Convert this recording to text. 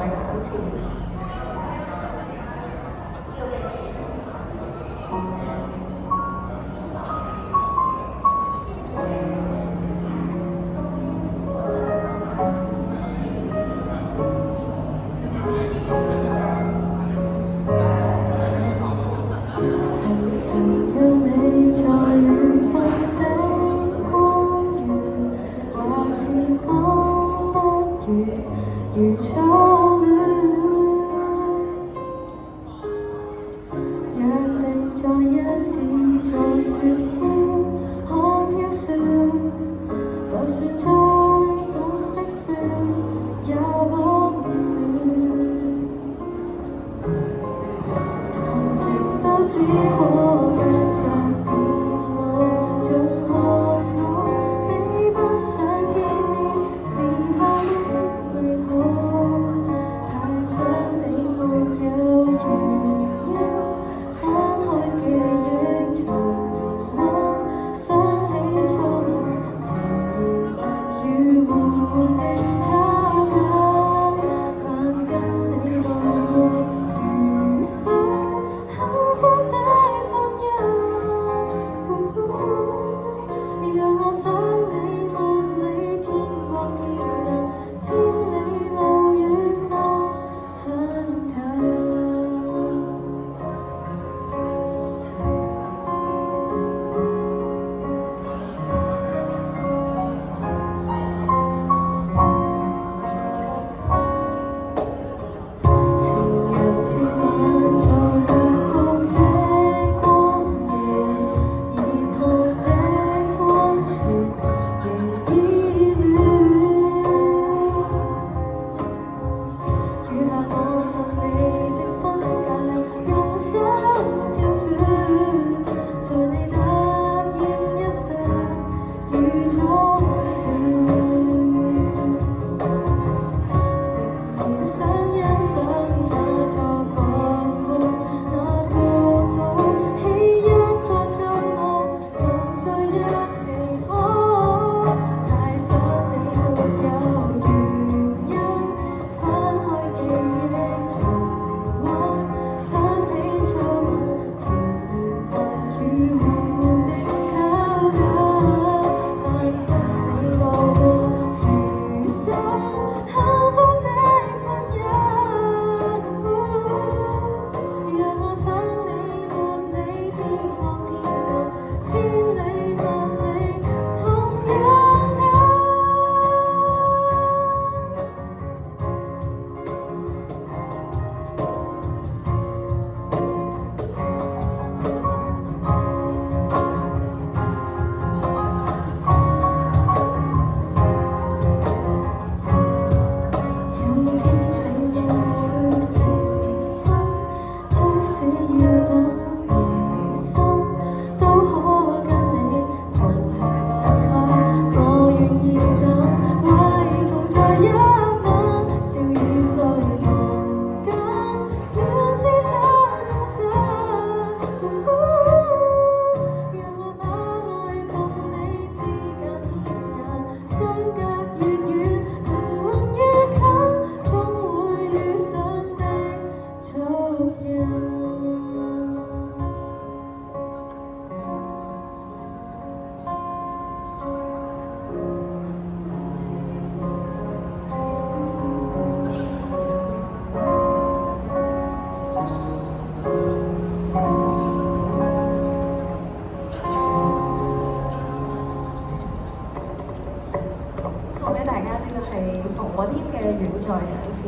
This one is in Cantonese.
眼前。幸曾有你在遠方的光源，話似講不完，如初戀。約定再一次坐雪橇看飄雪，就算再懂得說也溫暖。談情都只可隔着電腦，總看到比不上見面時候的美好。太想你沒有原因，翻開記憶重溫，想起初甜言蜜語緩緩地靠近，盼跟你度過餘生。幸福的婚姻，讓我想你沒理天國天人，千里路遠方很近。情人節晚在峽谷的光源，熱燙的溫泉仍依戀。餘下我贈你的婚戒，用心挑選，在你答應一世雨中跳。仍然想欣賞那座廣播，那國度起一個帳幕，共睡一被鋪。太想你沒有原因，翻開記憶重溫，想起初吻，甜言蜜語緩緩地靠近，盼跟你度過餘生。幸福的婚姻，讓我想你沒理天光天暗，千里萬里同樣近。有天你我會成親，即使要等餘生，都可跟你同去白髮。我願意等，為重在一晚，笑與淚同甘，願廝守終生。讓我把愛共你之間牽引，相隔越遠，靈魂越近，總會遇上的足印。送俾大家呢個係馮允謙嘅《遠在眼前》。